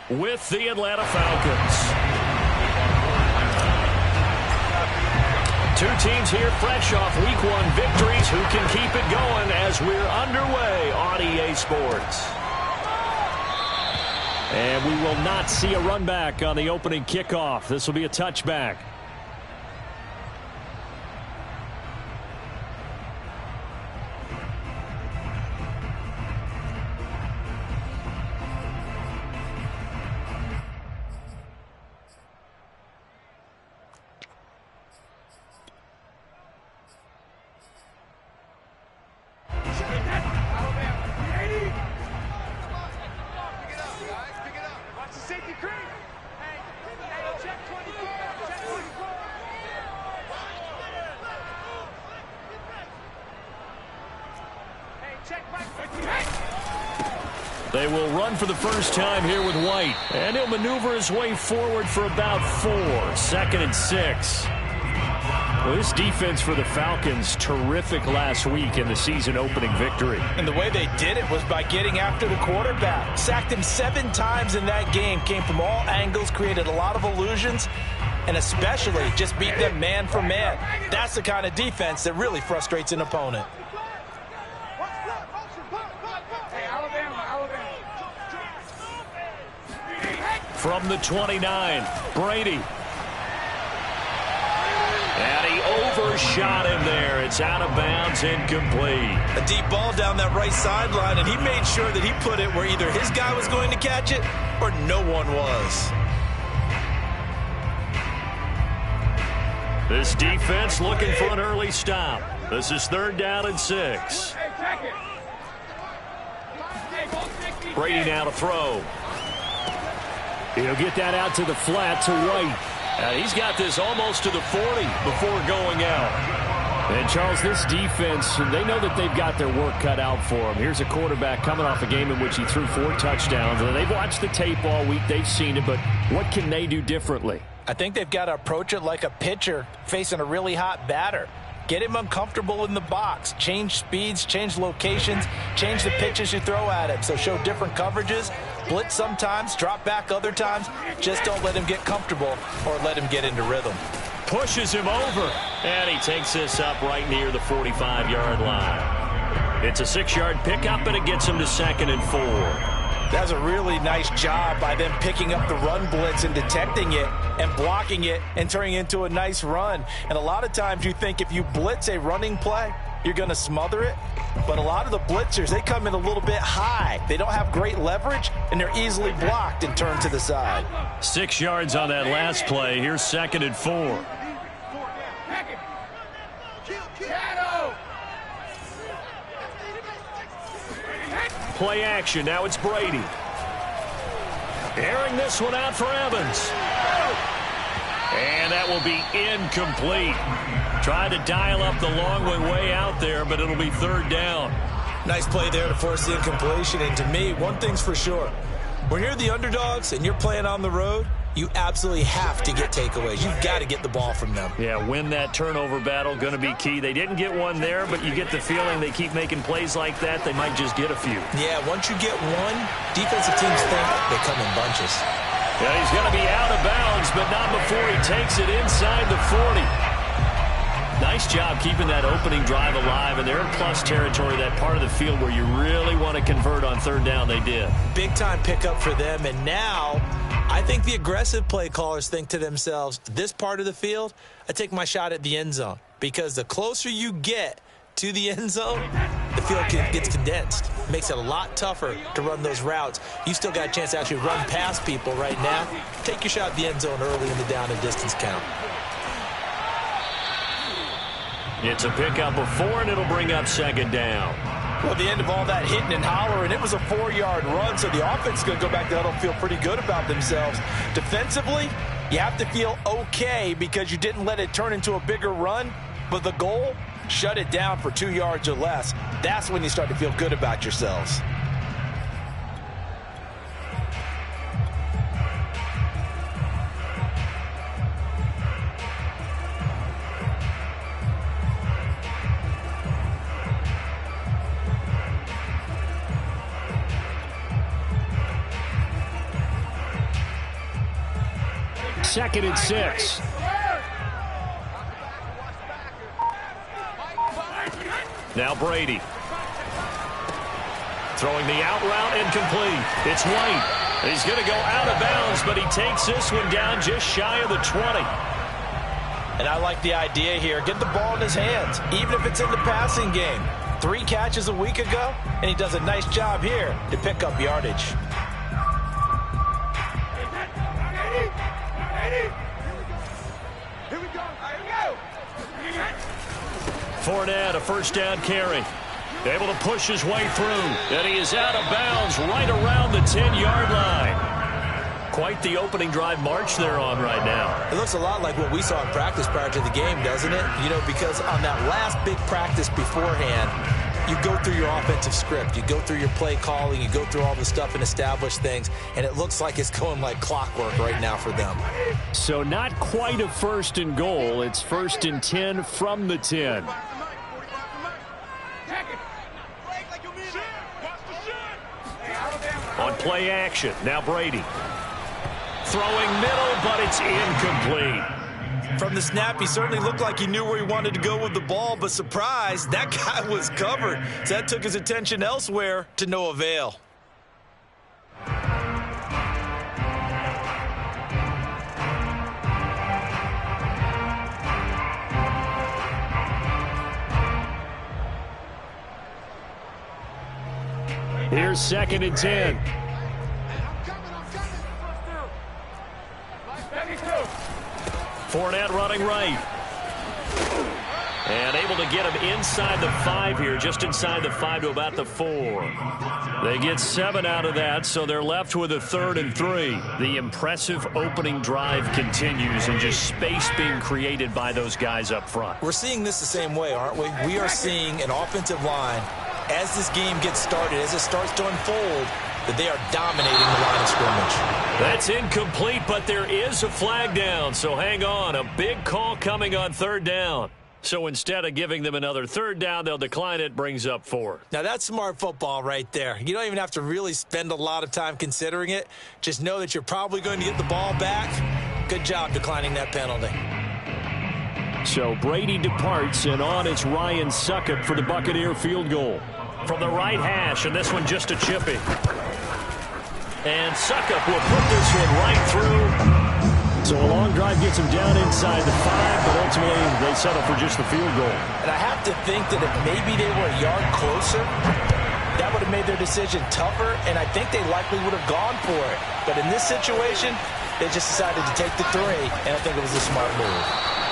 with the Atlanta Falcons. Two teams here fresh off Week 1 victories who can keep it going as we're underway on EA Sports. And we will not see a run back on the opening kickoff. This will be a touchback. They will run for the first time here with White. And he'll maneuver his way forward for about 4. 2nd and 6. Well, this defense for the Falcons, terrific last week in the season opening victory. And the way they did it was by getting after the quarterback. Sacked him 7 times in that game. Came from all angles, created a lot of illusions, and especially just beat them man for man. That's the kind of defense that really frustrates an opponent. From the 29, Brady. And he overshot him there. It's out of bounds, incomplete. A deep ball down that right sideline, and he made sure that he put it where either his guy was going to catch it or no one was. This defense looking for an early stop. This is 3rd down and 6. Brady now to throw. He'll get that out to the flat to White. He's got this almost to the 40 before going out. And, Charles, this defense, they know that they've got their work cut out for them. Here's a quarterback coming off a game in which he threw 4 touchdowns. And they've watched the tape all week. They've seen it. But what can they do differently? I think they've got to approach it like a pitcher facing a really hot batter. Get him uncomfortable in the box. Change speeds, change locations, change the pitches you throw at him. So show different coverages. Blitz sometimes, drop back other times. Just don't let him get comfortable or let him get into rhythm. Pushes him over, and he takes this up right near the 45-yard line. It's a 6-yard pickup, and it gets him to 2nd and 4. That's a really nice job by them picking up the run blitz and detecting it and blocking it and turning it into a nice run. And a lot of times you think if you blitz a running play, you're going to smother it. But a lot of the blitzers, they come in a little bit high. They don't have great leverage, and they're easily blocked and turned to the side. 6 yards on that last play. Here's 2nd and 4. Play action. Now it's Brady. Airing this one out for Evans. And that will be incomplete. Tried to dial up the long way out there, but it'll be 3rd down. Nice play there to force the incompletion. And to me, one thing's for sure. When you're the underdogs and you're playing on the road, you absolutely have to get takeaways. You've got to get the ball from them. Yeah, win that turnover battle, going to be key. They didn't get one there, but you get the feeling they keep making plays like that, they might just get a few. Yeah, once you get one, defensive teams think they come in bunches. Yeah, he's going to be out of bounds, but not before he takes it inside the 40. Nice job keeping that opening drive alive, and they're in plus territory, that part of the field where you really want to convert on 3rd down. They did. Big-time pickup for them, and now I think the aggressive play callers think to themselves, this part of the field, I take my shot at the end zone, because the closer you get to the end zone, the field gets condensed. It makes it a lot tougher to run those routes. You still got a chance to actually run past people right now. Take your shot at the end zone early in the down and distance count. It's a pickup of 4, and it'll bring up 2nd down. Well, at the end of all that hitting and hollering, it was a 4-yard run, so the offense is going to go back to huddle and feel pretty good about themselves. Defensively, you have to feel okay because you didn't let it turn into a bigger run, but the goal, shut it down for 2 yards or less. That's when you start to feel good about yourselves. 2nd and 6. Now Brady. Throwing the out route incomplete. It's White. He's going to go out of bounds, but he takes this one down just shy of the 20. And I like the idea here. Get the ball in his hands, even if it's in the passing game. 3 catches a week ago, and he does a nice job here to pick up yardage. Fournette, a first down carry. Able to push his way through. And he is out of bounds right around the 10-yard line. Quite the opening drive march they're on right now. It looks a lot like what we saw in practice prior to the game, doesn't it? You know, because on that last big practice beforehand, you go through your offensive script. You go through your play calling. You go through all the stuff and establish things. And it looks like it's going like clockwork right now for them. So not quite a 1st and goal. It's 1st and 10 from the 10. On play action, now Brady. Throwing middle, but it's incomplete. From the snap, he certainly looked like he knew where he wanted to go with the ball, but surprise, that guy was covered. So that took his attention elsewhere to no avail. Here's 2nd and 10. Fournette running right. And able to get him inside the 5 here, just inside the 5 to about the 4. They get 7 out of that, so they're left with a 3rd and 3. The impressive opening drive continues, and just space being created by those guys up front. We're seeing this the same way, aren't we? We are seeing an offensive line, as this game gets started, as it starts to unfold, that they are dominating the line of scrimmage. That's incomplete, but there is a flag down, so hang on. A big call coming on 3rd down. So instead of giving them another 3rd down, they'll decline it, brings up 4th. Now that's smart football right there. You don't even have to really spend a lot of time considering it. Just know that you're probably going to get the ball back. Good job declining that penalty. So Brady departs, and on it's Ryan Succop for the Buccaneer field goal. From the right hash, and this one just a chippy. And Succop will put this one right through. So a long drive gets him down inside the 5, but ultimately they settle for just the field goal. And I have to think that if maybe they were a yard closer, that would have made their decision tougher, and I think they likely would have gone for it. But in this situation, they just decided to take the 3, and I think it was a smart move.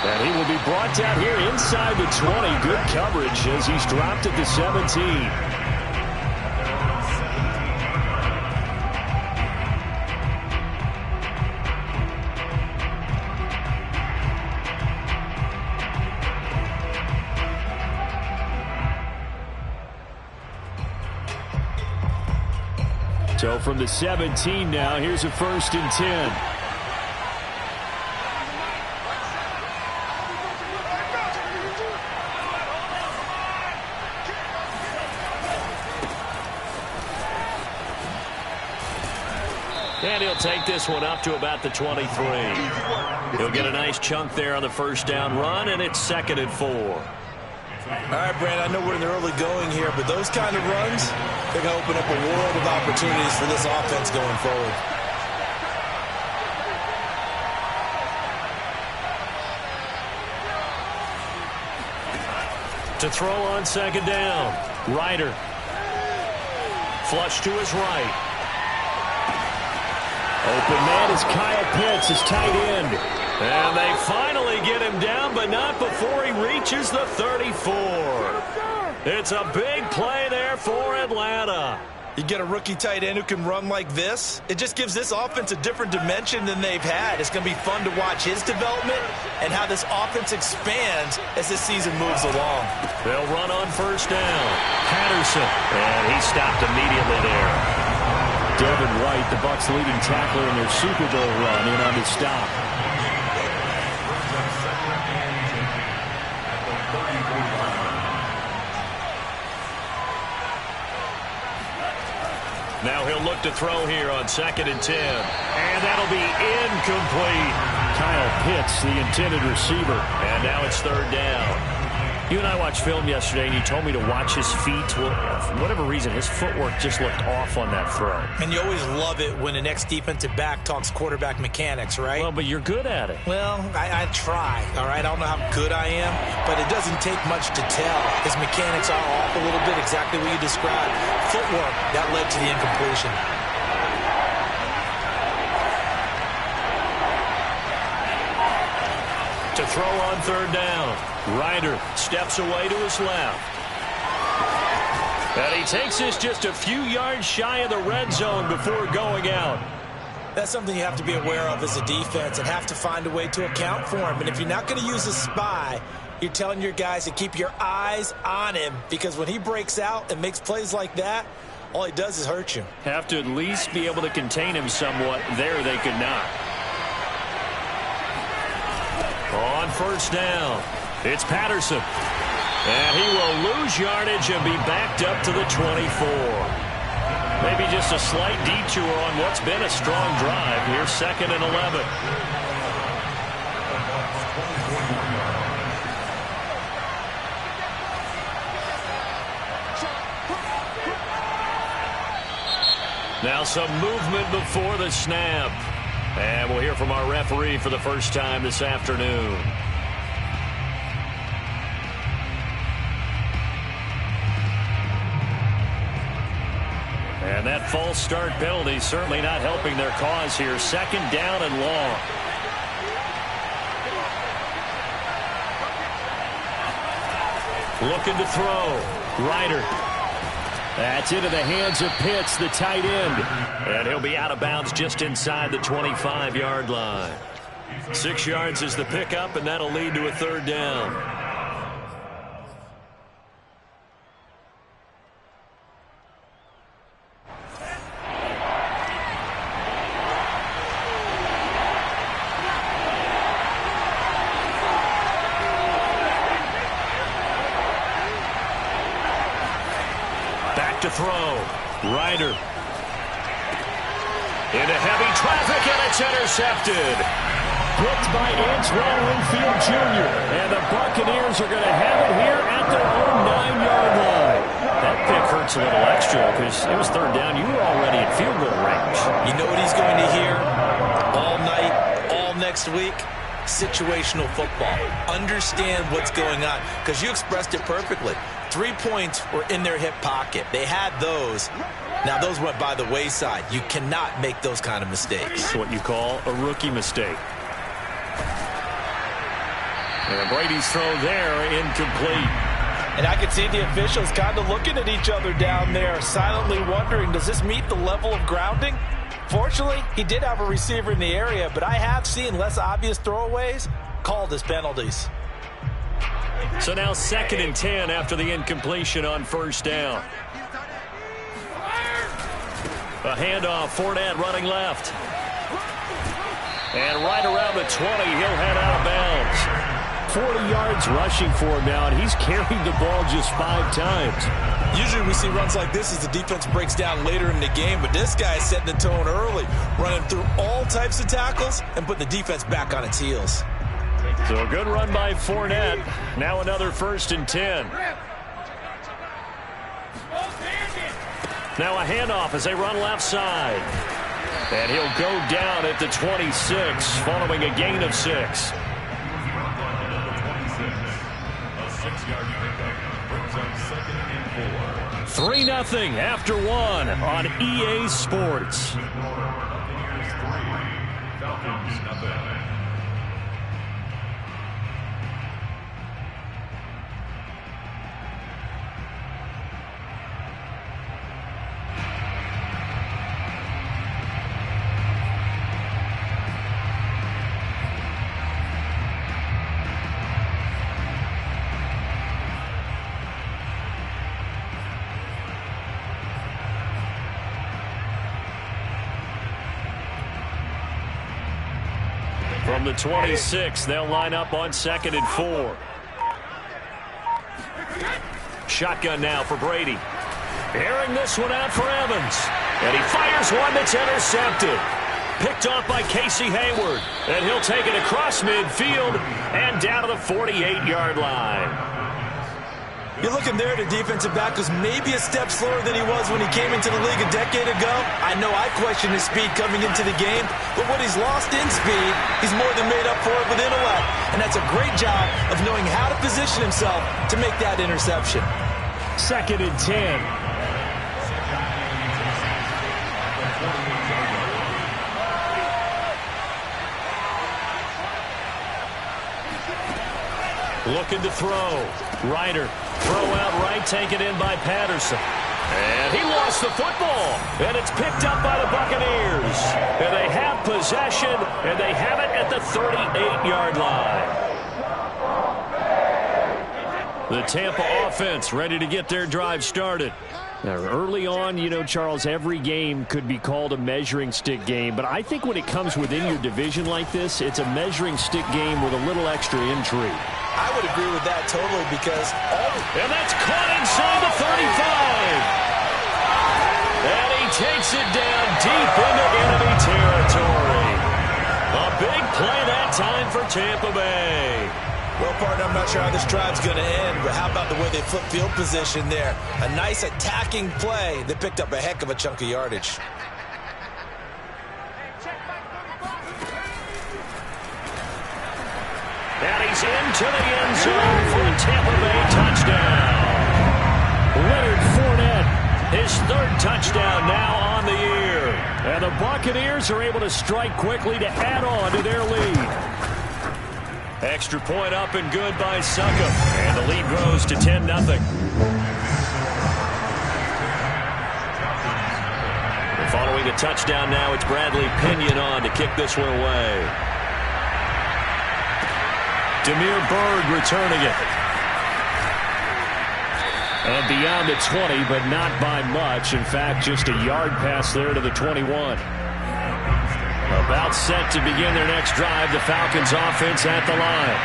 And he will be brought down here inside the 20. Good coverage as he's dropped at the 17. So from the 17 now, here's a 1st and 10. And he'll take this one up to about the 23. He'll get a nice chunk there on the 1st down run, and it's 2nd and 4. All right, Brandon, I know we're in the early going here, but those kind of runs, they're going to open up a world of opportunities for this offense going forward. To throw on 2nd down, Ryder. Flush to his right. Open man is Kyle Pitts, his tight end. And they finally get him down, but not before he reaches the 34. It's a big play there for Atlanta. You get a rookie tight end who can run like this, it just gives this offense a different dimension than they've had. It's going to be fun to watch his development and how this offense expands as this season moves along. They'll run on 1st down. Patterson, and he stopped immediately there. Devin White, the Bucs' leading tackler in their Super Bowl run, in on the stop. Now he'll look to throw here on 2nd and 10. And that'll be incomplete. Kyle Pitts, the intended receiver. And now it's third down. You and I watched film yesterday, and you told me to watch his feet. Well, for whatever reason, his footwork just looked off on that throw. And you always love it when the next defensive back talks quarterback mechanics, right? Well, but you're good at it. Well, I try, all right? I don't know how good I am, but it doesn't take much to tell. His mechanics are off a little bit, exactly what you described. Footwork, that led to the incompletion. To throw on third down. Ryder steps away to his left. And he takes this just a few yards shy of the red zone before going out. That's something you have to be aware of as a defense and have to find a way to account for him. And if you're not going to use a spy, you're telling your guys to keep your eyes on him, because when he breaks out and makes plays like that, all he does is hurt you. Have to at least be able to contain him somewhat. There they could not. On first down, it's Patterson. And he will lose yardage and be backed up to the 24. Maybe just a slight detour on what's been a strong drive. Here's 2nd and 11. Now some movement before the snap. And we'll hear from our referee for the first time this afternoon. And that false start penalty certainly not helping their cause here. 2nd down and long. Looking to throw. Ryder. That's into the hands of Pitts, the tight end. And he'll be out of bounds just inside the 25-yard line. 6 yards is the pickup, and that'll lead to a third down. To throw. Ryder. Into heavy traffic, and it's intercepted. Picked by Antoine Winfield Jr. And the Buccaneers are going to have it here at their own 9-yard line. That pick hurts a little extra because it was third down. You were already in field goal range. You know what he's going to hear all night, all next week? Situational football. Understand what's going on, because you expressed it perfectly. 3 points were in their hip pocket. They had those. Now those went by the wayside. You cannot make those kind of mistakes. It's what you call a rookie mistake. And Brady's throw there, incomplete. And I could see the officials kind of looking at each other down there, silently wondering, does this meet the level of grounding? Fortunately, he did have a receiver in the area, but I have seen less obvious throwaways called as penalties. So now 2nd and 10 after the incompletion on first down. A handoff, Fournette running left. And right around the 20, he'll head out of bounds. 40 yards rushing for him now, and he's carried the ball just 5 times. Usually we see runs like this as the defense breaks down later in the game, but this guy is setting the tone early, running through all types of tackles and putting the defense back on its heels. So a good run by Fournette. Now another 1st and 10. Now a handoff as they run left side. And he'll go down at the 26 following a gain of 6. 3-0 after 1 on EA Sports. From the 26, they'll line up on 2nd and 4. Shotgun now for Brady. Airing this one out for Evans. And he fires one that's intercepted. Picked off by Casey Hayward. And he'll take it across midfield and down to the 48-yard line. You're looking there, the defensive back was maybe a step slower than he was when he came into the league a decade ago. I know I questioned his speed coming into the game, but what he's lost in speed, he's more than made up for it with intellect. And that's a great job of knowing how to position himself to make that interception. 2nd and 10. Looking to throw. Ryder. Throw out right, taken in by Patterson. And he lost the football. And it's picked up by the Buccaneers. And they have possession, and they have it at the 38-yard line. The Tampa offense ready to get their drive started. Now, early on, you know, Charles, every game could be called a measuring stick game. But I think when it comes within your division like this, it's a measuring stick game with a little extra intrigue. I would agree with that totally because and that's caught inside the 35. And he takes it down deep into enemy territory. A big play that time for Tampa Bay. Well, partner, I'm not sure how this drive's going to end, but how about the way they flip field position there? A nice attacking play that picked up a heck of a chunk of yardage. And he's into the end zone for a Tampa Bay touchdown. Leonard Fournette, his 3rd touchdown now on the year. And the Buccaneers are able to strike quickly to add on to their lead. Extra point up and good by Succop. And the lead grows to 10-0. Following a touchdown now, it's Bradley Pinion on to kick this one away. Damiere Byrd returning it. And beyond the 20, but not by much. In fact, just a yard pass there to the 21. About set to begin their next drive, the Falcons offense at the line.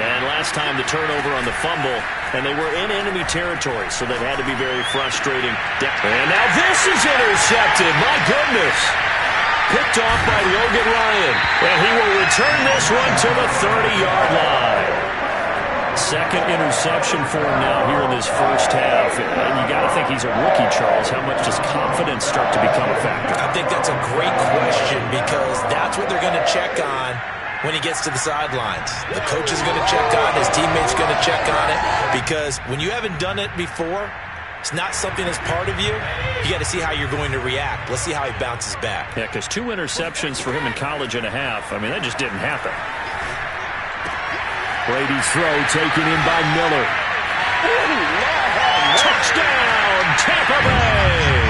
And last time the turnover on the fumble, and they were in enemy territory, so that had to be very frustrating. And now this is intercepted. My goodness. Picked off by Logan Ryan. And he will return this one to the 30-yard line. 2nd interception for him now here in this first half. And you got to think he's a rookie, Charles. How much does confidence start to become a factor? I think that's a great question because that's what they're going to check on when he gets to the sidelines. The coach is going to check on it. His teammates going to check on it because when you haven't done it before, it's not something that's part of you. You got to see how you're going to react. Let's see how he bounces back. Yeah, because 2 interceptions for him in college and a half. I mean, that just didn't happen. Brady's throw taken in by Miller. Touchdown, Tampa Bay!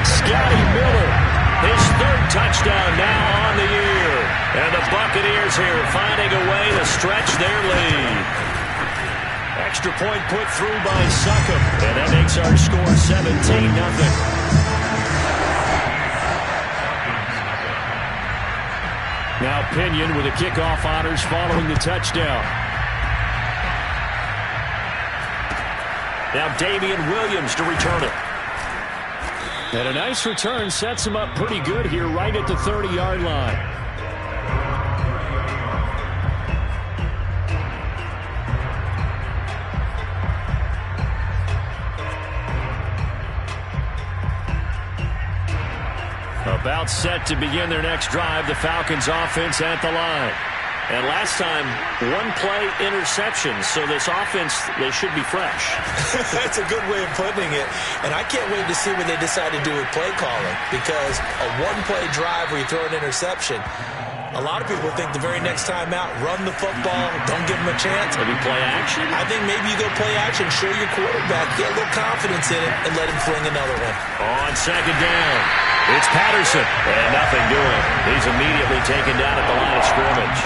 Scotty Miller, his 3rd touchdown now on the year. And the Buccaneers here finding a way to stretch their lead. Extra point put through by Succop. And that makes our score 17-0. Now Pinion with the kickoff honors following the touchdown. Now Damian Williams to return it. And a nice return sets him up pretty good here right at the 30-yard line. About set to begin their next drive, the Falcons offense at the line. And last time, 1-play interception, so this offense, they should be fresh. That's a good way of putting it. And I can't wait to see what they decide to do with play calling because a 1-play drive where you throw an interception, a lot of people think the very next time out, run the football, don't give them a chance. Maybe play action? I think maybe you go play action, show your quarterback, get a little confidence in it, and let him fling another one. On 2nd down. It's Patterson, and nothing doing. He's immediately taken down at the line of scrimmage.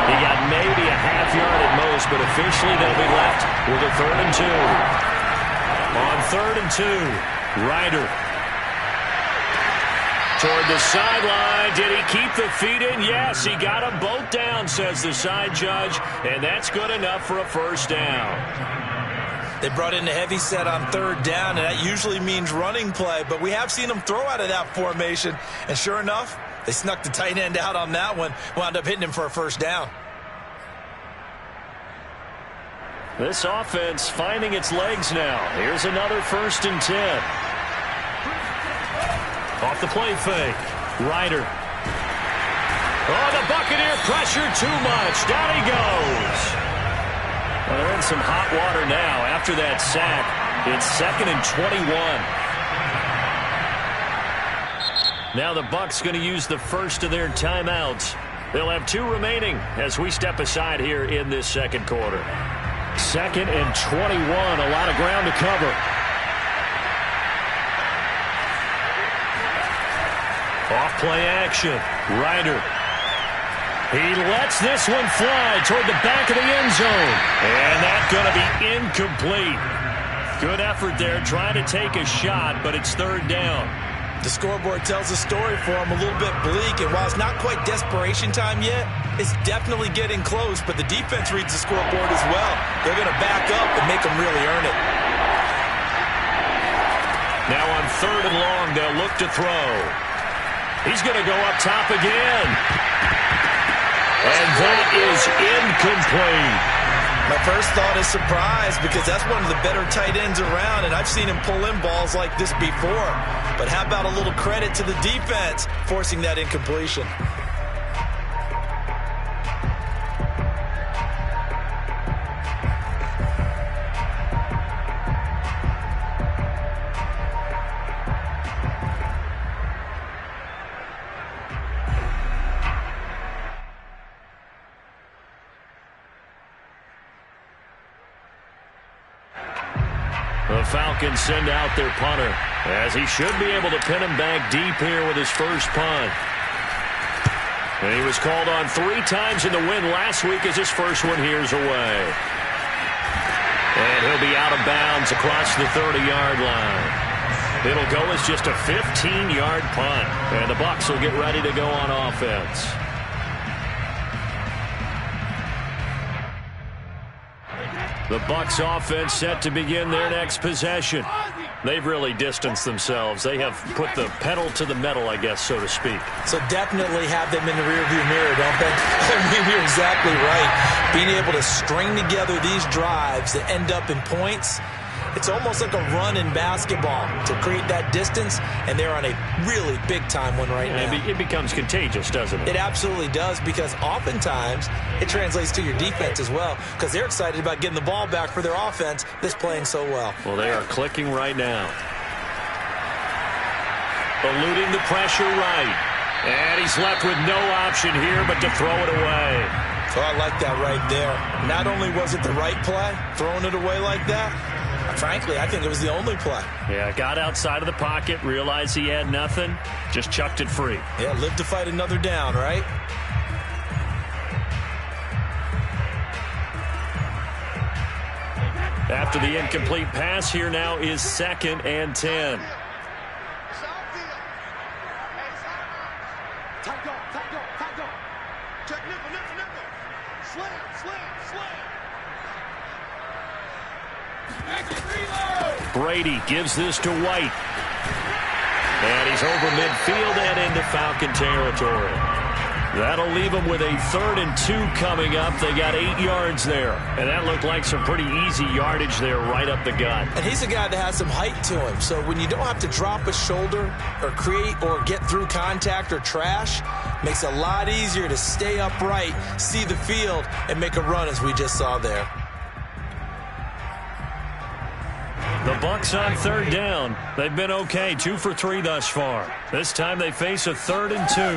He got maybe a half yard at most, but officially they'll be left with a 3rd and 2. On 3rd and 2, Ryder. Toward the sideline. Did he keep the feet in? Yes, he got them both down, says the side judge, and that's good enough for a 1st down. They brought in a heavy set on third down, and that usually means running play, but we have seen them throw out of that formation, and sure enough, they snuck the tight end out on that one, wound up hitting him for a first down. This offense finding its legs now. Here's another 1st and 10. Off the play fake. Ryder. Oh, the Buccaneer pressure too much. Down he goes. Well, they're in some hot water now after that sack. It's 2nd and 21. Now the Bucs going to use the first of their timeouts. They'll have 2 remaining as we step aside here in this second quarter. 2nd and 21. A lot of ground to cover. Off play action. Ryder. He lets this one fly toward the back of the end zone. And that's going to be incomplete. Good effort there trying to take a shot, but it's 3rd down. The scoreboard tells a story for him, a little bit bleak, and while it's not quite desperation time yet, it's definitely getting close, but the defense reads the scoreboard as well. They're going to back up and make them really earn it. Now on 3rd and long, they'll look to throw. He's going to go up top again. And that is incomplete. My first thought is surprise because that's one of the better tight ends around, and I've seen him pull in balls like this before. But how about a little credit to the defense forcing that incompletion? The Falcons send out their punter, as he should be able to pin him back deep here with his first punt. And he was called on 3 times in the win last week as his first one here's away. And he'll be out of bounds across the 30-yard line. It'll go as just a 15-yard punt, and the Bucs will get ready to go on offense. The Bucs offense set to begin their next possession. They've really distanced themselves. They have put the pedal to the metal, I guess, so to speak. So definitely have them in the rearview mirror, don't they? I mean, you're exactly right. Being able to string together these drives that end up in points, it's almost like a run in basketball to create that distance, and they're on a really big-time one right now. It becomes contagious, doesn't it? It absolutely does, because oftentimes it translates to your defense as well, because they're excited about getting the ball back for their offense that's playing so well. Well, they are clicking right now. Eluding the pressure right. And he's left with no option here but to throw it away. So I like that right there. Not only was it the right play, throwing it away like that, frankly, I think it was the only play. Yeah, got outside of the pocket, realized he had nothing, just chucked it free. Yeah, live to fight another down, right? After the incomplete pass, here now is 2nd and 10. Brady gives this to White. And he's over midfield and into Falcon territory. That'll leave them with a 3rd and 2 coming up. They got 8 yards there. And that looked like some pretty easy yardage there right up the gut. And he's a guy that has some height to him. So when you don't have to drop a shoulder or create or get through contact or trash, makes it a lot easier to stay upright, see the field, and make a run as we just saw there. The Bucs on 3rd down. They've been okay, 2 for 3 thus far. This time they face a 3rd and 2.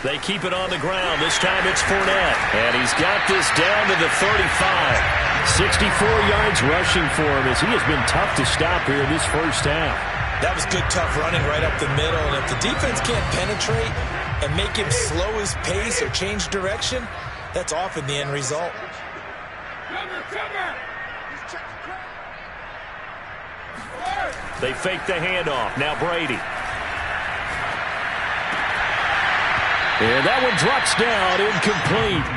They keep it on the ground. This time it's Fournette. And he's got this down to the 35. 64 yards rushing for him as he has been tough to stop here in this first half. That was good, tough running right up the middle. And if the defense can't penetrate and make him slow his pace or change direction, that's often the end result. They fake the handoff. Now Brady. And that one drops down, incomplete.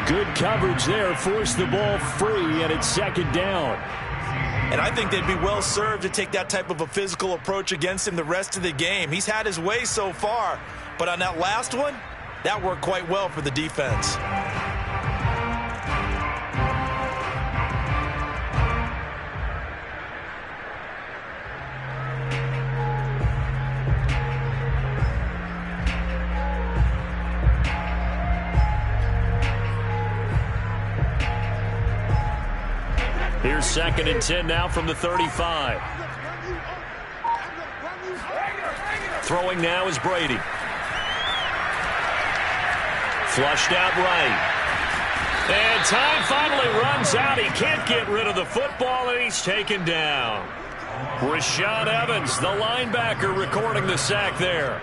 Good coverage there, forced the ball free, and it's 2nd down. And I think they'd be well served to take that type of a physical approach against him the rest of the game. He's had his way so far, but on that last one, that worked quite well for the defense. Here's 2nd and 10 now from the 35. Throwing now is Brady. Flushed out right. And time finally runs out. He can't get rid of the football, and he's taken down. Rashaan Evans, the linebacker, recording the sack there.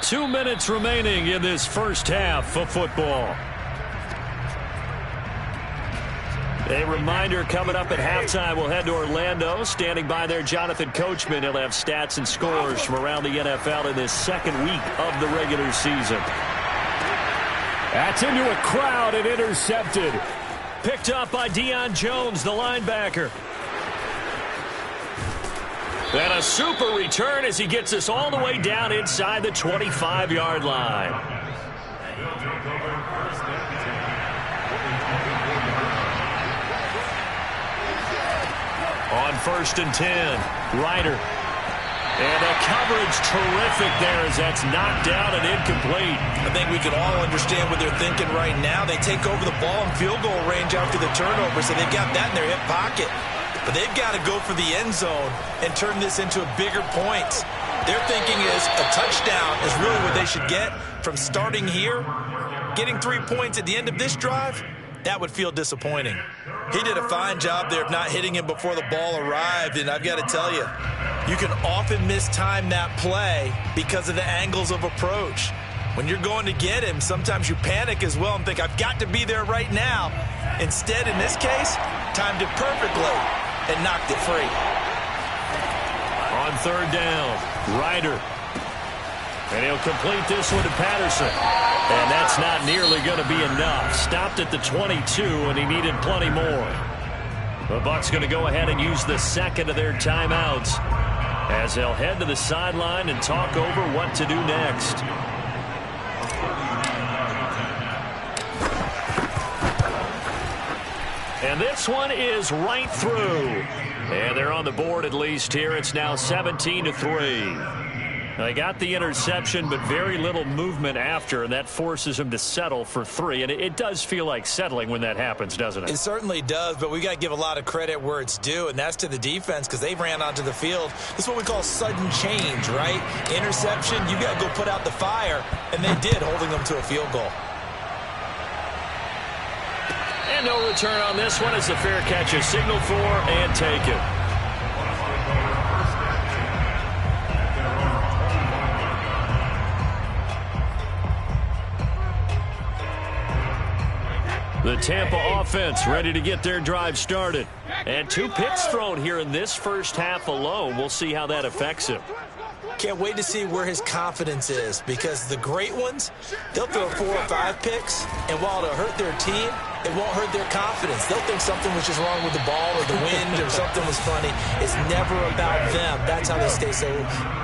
2 minutes remaining in this first half of football. A reminder, coming up at halftime, we'll head to Orlando. Standing by there, Jonathan Coachman. He'll have stats and scores from around the NFL in this second week of the regular season. That's into a crowd and intercepted. Picked up by Deion Jones, the linebacker. And a super return as he gets us all the way down inside the 25-yard line. On 1st and 10, Ryder. And the coverage terrific there as that's knocked down and incomplete. I think we can all understand what they're thinking right now. They take over the ball in field goal range after the turnover, so they've got that in their hip pocket. But they've got to go for the end zone and turn this into a bigger point. Their thinking is a touchdown is really what they should get from starting here. Getting 3 points at the end of this drive, that would feel disappointing. He did a fine job there of not hitting him before the ball arrived, and I've got to tell you, you can often mistime that play because of the angles of approach. When you're going to get him, sometimes you panic as well and think, I've got to be there right now. Instead, in this case, timed it perfectly and knocked it free. On 3rd down, Ryder. And he'll complete this one to Patterson. And that's not nearly going to be enough. Stopped at the 22, and he needed plenty more. The Bucs going to go ahead and use the second of their timeouts as they'll head to the sideline and talk over what to do next. And this one is right through. And they're on the board at least here. It's now 17-3. They got the interception, but very little movement after, and that forces him to settle for 3. And it does feel like settling when that happens, doesn't it? It certainly does, but we got to give a lot of credit where it's due, and that's to the defense because they ran onto the field. This is what we call sudden change, right? Interception, you got to go put out the fire, and they did, holding them to a field goal. And no return on this one as the fair catch is signaled for and taken. The Tampa offense ready to get their drive started. And 2 picks thrown here in this first half alone. We'll see how that affects him. Can't wait to see where his confidence is because the great ones, they'll throw 4 or 5 picks, and while it'll hurt their team, it won't hurt their confidence. They'll think something was just wrong with the ball or the wind or something was funny. It's never about them. That's how they stay so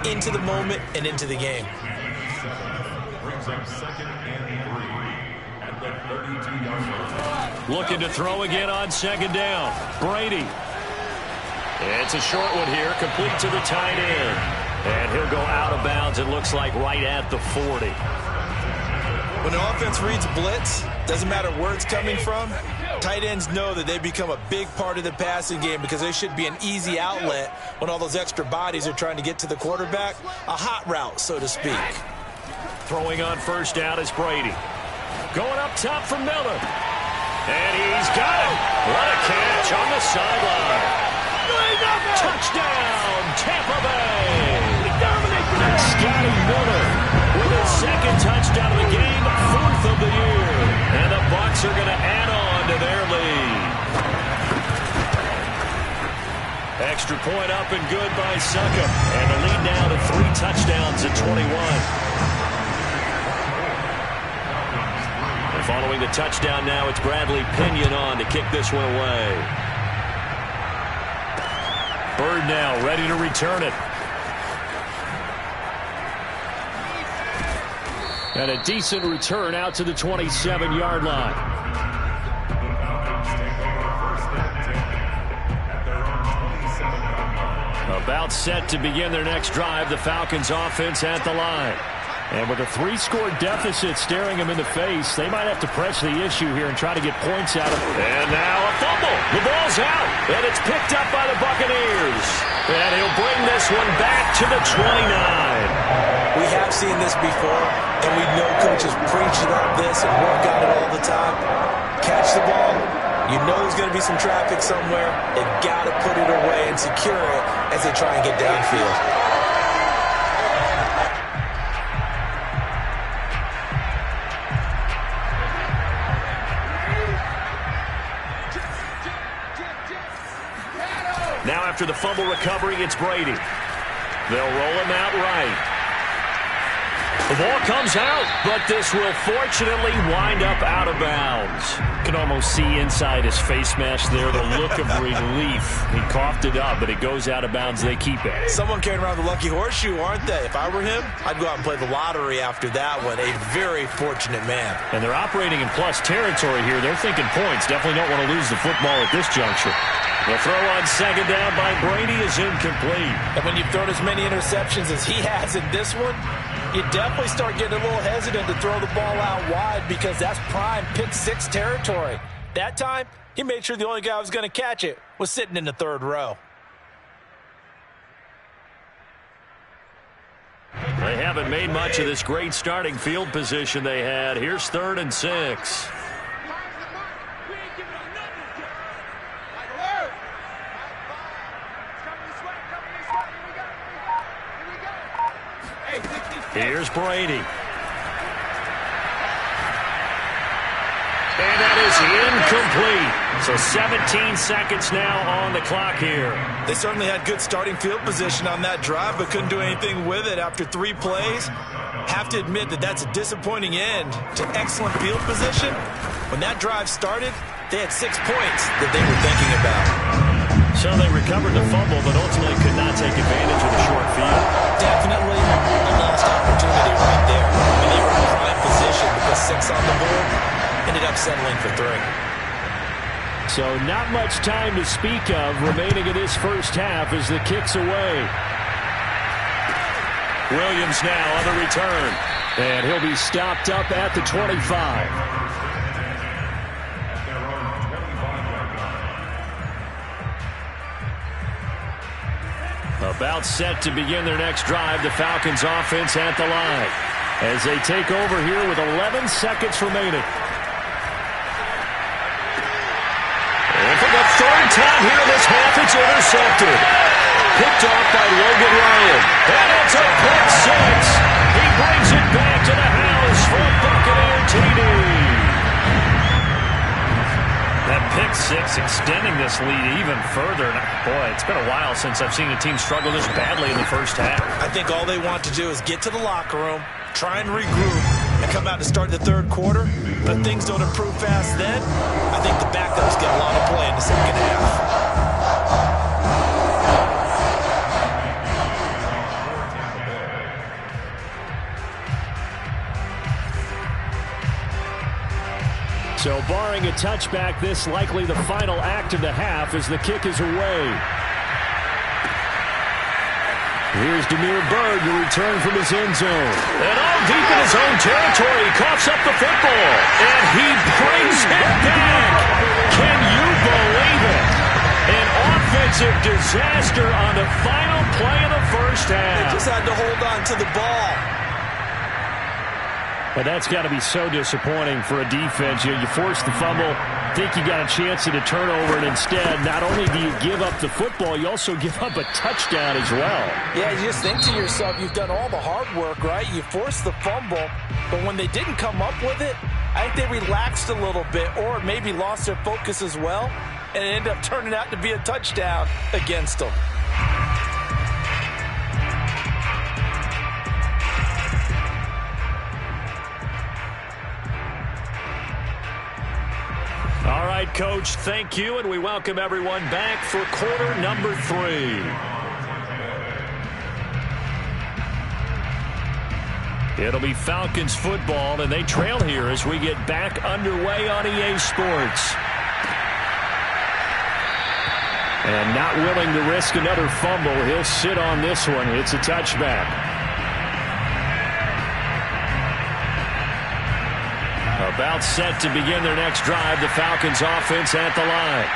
into the moment and into the game. Looking to throw again on 2nd down. Brady. It's a short one here, complete to the tight end. And he'll go out of bounds, it looks like, right at the 40. When the offense reads blitz, doesn't matter where it's coming from, tight ends know that they become a big part of the passing game because they should be an easy outlet when all those extra bodies are trying to get to the quarterback. A hot route, so to speak. Throwing on 1st down is Brady. Going up top for Miller. And he's got it. What a catch on the sideline. Touchdown, Tampa Bay. Scotty Miller with his 2nd touchdown of the game, 4th of the year. And the Bucs are going to add on to their lead. Extra point up and good by Succop. And the lead now to 3 touchdowns at 21. Following the touchdown now, it's Bradley Pinion on to kick this one away. Bird now ready to return it. And a decent return out to the 27-yard line. About set to begin their next drive, the Falcons offense at the line. And with a 3-score deficit staring them in the face, they might have to press the issue here and try to get points out of it. And now a fumble. The ball's out, and it's picked up by the Buccaneers. And he'll bring this one back to the 29. We have seen this before, and we know coaches preach about this and work on it all the time. Catch the ball. You know there's going to be some traffic somewhere. They've got to put it away and secure it as they try and get downfield. Now after the fumble recovery, it's Brady. They'll roll him out right. The ball comes out, but this will fortunately wind up out of bounds. You can almost see inside his face mask there the look of relief. He coughed it up, but it goes out of bounds. They keep it. Someone carrying around the lucky horseshoe, aren't they? If I were him, I'd go out and play the lottery after that one. A very fortunate man. And they're operating in plus territory here. They're thinking points. Definitely don't want to lose the football at this juncture. The throw on second down by Brady is incomplete. And when you've thrown as many interceptions as he has in this one, you definitely start getting a little hesitant to throw the ball out wide because that's prime pick-6 territory. That time, he made sure the only guy who was going to catch it was sitting in the third row. They haven't made much of this great starting field position they had. Here's 3rd and 6. Here's Brady. And that is incomplete. So 17 seconds now on the clock here. They certainly had good starting field position on that drive, but couldn't do anything with it after 3 plays. Have to admit that that's a disappointing end to excellent field position. When that drive started, they had 6 points that they were thinking about. So they recovered the fumble, but ultimately could not take advantage of the short field. Definitely a lost opportunity right there. I mean, they were in prime position with 6 on the board. Ended up settling for 3. So not much time to speak of remaining in this first half as the kick's away. Williams now on the return. And he'll be stopped up at the 25. About set to begin their next drive, the Falcons offense at the line as they take over here with 11 seconds remaining. And for the 3rd time here in this half, it's intercepted. Picked off by Logan Ryan. And it's a pick 6. He brings it back to the house for a Buccaneer TD. That pick 6 extending this lead even further. Boy, it's been a while since I've seen a team struggle this badly in the first half. I think all they want to do is get to the locker room, try and regroup, and come out to start the 3rd quarter. But if things don't improve fast then, I think the backups get a lot of play in the second half. So barring a touchback, this likely the final act of the half as the kick is away. Here's Damiere Byrd to return from his end zone. And all deep in his own territory, he coughs up the football. And he brings it back. Can you believe it? An offensive disaster on the final play of the first half. They just had to hold on to the ball. But that's got to be so disappointing for a defense. You force the fumble, think you got a chance at a turnover, and instead, not only do you give up the football, you also give up a touchdown as well. Yeah, you just think to yourself, you've done all the hard work, right? You forced the fumble, but when they didn't come up with it, I think they relaxed a little bit or maybe lost their focus as well, and it ended up turning out to be a touchdown against them. Coach. Thank you, and we welcome everyone back for quarter number 3. It'll be Falcons football, and they trail here as we get back underway on EA Sports. And not willing to risk another fumble, he'll sit on this one. It's a touchback. About set to begin their next drive, the Falcons offense at the line.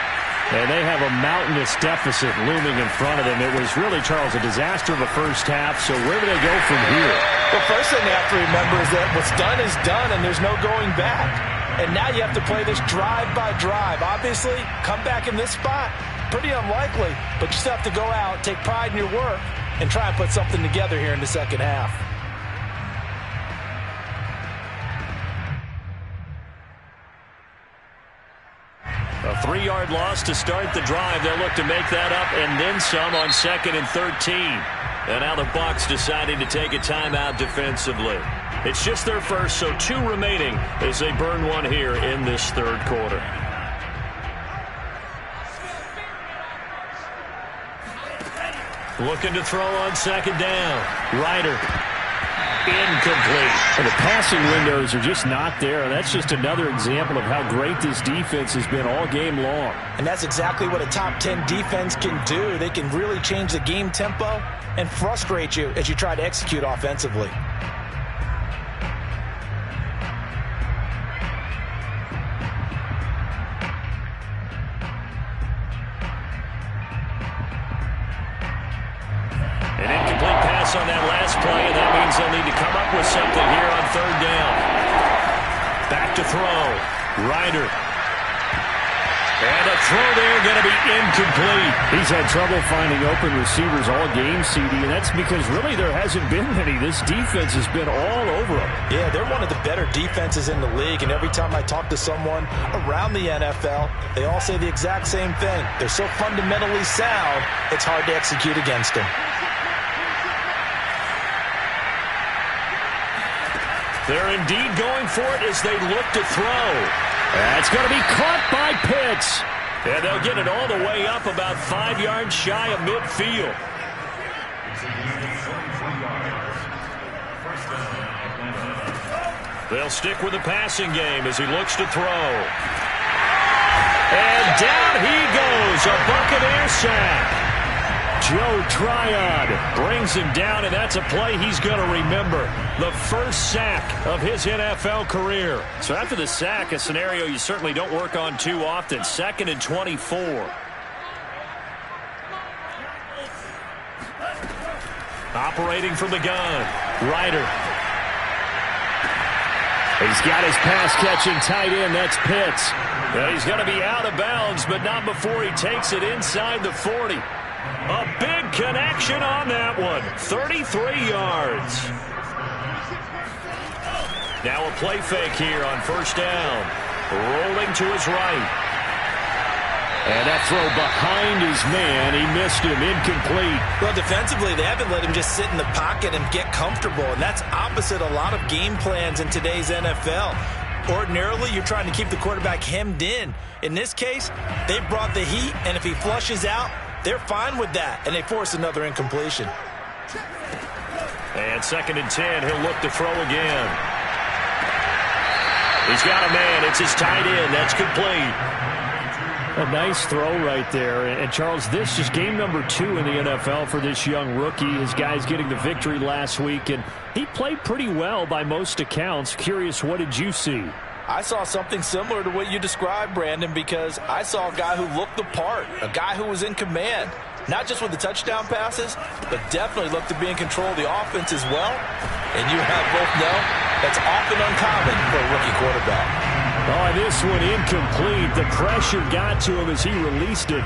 And they have a mountainous deficit looming in front of them. It was really, Charles, a disaster of the first half. So where do they go from here? The first thing they have to remember is that what's done is done, and there's no going back. And now you have to play this drive by drive. Obviously, come back in this spot, pretty unlikely. But you still have to go out, take pride in your work, and try and put something together here in the second half. A 3-yard loss to start the drive. They'll look to make that up and then some on 2nd and 13. And now the Bucs deciding to take a timeout defensively. It's just their first, so 2 remaining as they burn one here in this third quarter. Looking to throw on 2nd down. Ryder. Incomplete. And the passing windows are just not there. And that's just another example of how great this defense has been all game long. And that's exactly what a top 10 defense can do. They can really change the game tempo and frustrate you as you try to execute offensively. An incomplete pass on that last play, and that means they'll need to come up with something here on 3rd down. Back to throw. Ryder. And a throw there going to be incomplete. He's had trouble finding open receivers all game, CD, and that's because really there hasn't been many. This defense has been all over them. Yeah, they're one of the better defenses in the league, and every time I talk to someone around the NFL, they all say the exact same thing. They're so fundamentally sound, it's hard to execute against them. They're indeed going for it as they look to throw. That's going to be caught by Pitts. And they'll get it all the way up about 5 yards shy of midfield. They'll stick with the passing game as he looks to throw. And down he goes, a Buccaneer sack. Joe Tryon brings him down, and that's a play he's going to remember. The first sack of his NFL career. So after the sack, a scenario you certainly don't work on too often. 2nd and 24. Operating from the gun. Ryder. He's got his pass-catching tight end. That's Pitts. Well, he's going to be out of bounds, but not before he takes it inside the 40. A big connection on that one. 33 yards. Now a play fake here on 1st down. Rolling to his right. And that throw behind his man. He missed him. Incomplete. Well, defensively, they haven't let him just sit in the pocket and get comfortable. And that's opposite a lot of game plans in today's NFL. Ordinarily, you're trying to keep the quarterback hemmed in. In this case, they brought the heat, and if he flushes out, they're fine with that, and they force another incompletion. And 2nd and 10, he'll look to throw again. He's got a man. It's his tight end. That's complete. A nice throw right there. And, Charles, this is game number 2 in the NFL for this young rookie. His guys getting the victory last week, and he played pretty well by most accounts. Curious, what did you see? I saw something similar to what you described, Brandon, because I saw a guy who looked the part, a guy who was in command, not just with the touchdown passes, but definitely looked to be in control of the offense as well. And you and I both know that's often uncommon for a rookie quarterback. Oh, this one incomplete. The pressure got to him as he released it.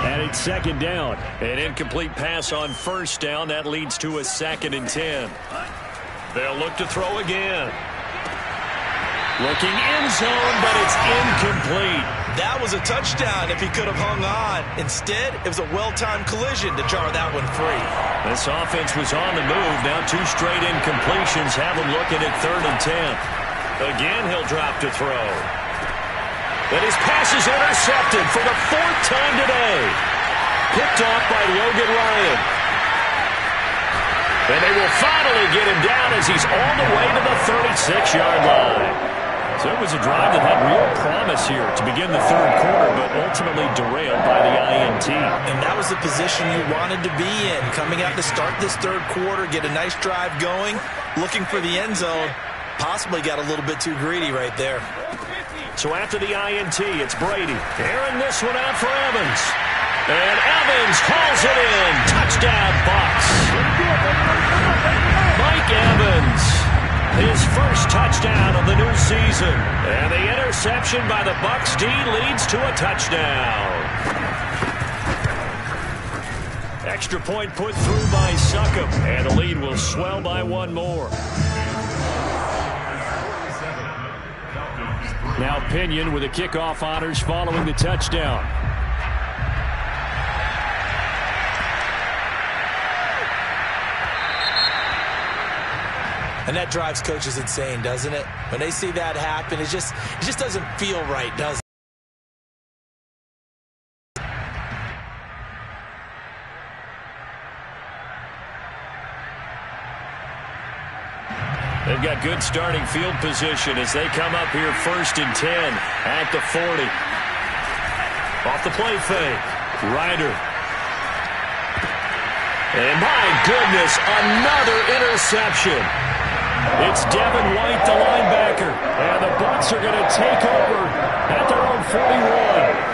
And it's 2nd down. An incomplete pass on 1st down. That leads to a 2nd and 10. They'll look to throw again. Looking end zone, but it's incomplete. That was a touchdown if he could have hung on. Instead, it was a well-timed collision to jar that one free. This offense was on the move. Now 2 straight incompletions have him looking at 3rd and 10. Again, he'll drop to throw. And his pass is intercepted for the 4th time today. Picked off by Logan Ryan. And they will finally get him down as he's all the way to the 36-yard line. So it was a drive that had real promise here to begin the 3rd quarter, but ultimately derailed by the INT. And that was the position you wanted to be in, coming out to start this 3rd quarter, get a nice drive going, looking for the end zone. Possibly got a little bit too greedy right there. So after the INT, it's Brady. Airing this one out for Evans. And Evans hauls it in. Touchdown, Bucs. Mike Evans, his first touchdown of the new season. And the interception by the Bucs D leads to a touchdown. Extra point put through by Succop. And the lead will swell by 1 more. Now Pinion with the kickoff honors following the touchdown. And that drives coaches insane, doesn't it? When they see that happen, it just doesn't feel right, does it? They've got good starting field position as they come up here 1st and 10 at the 40. Off the play fake. Ryder. And my goodness, another interception. It's Devin White, the linebacker. And the Bucs are going to take over at their own 41.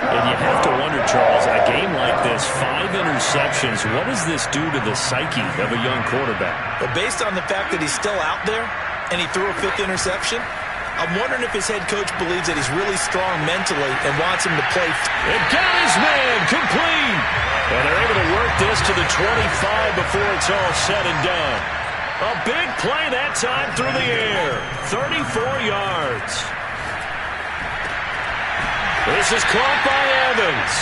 And you have to wonder, Charles, a game like this, 5 interceptions, what does this do to the psyche of a young quarterback? But based on the fact that he's still out there and he threw a 5th interception, I'm wondering if his head coach believes that he's really strong mentally and wants him to play. It got his man complete. And they're able to work this to the 25 before it's all said and done. A big play that time through the air. 34 yards. This is caught by Evans.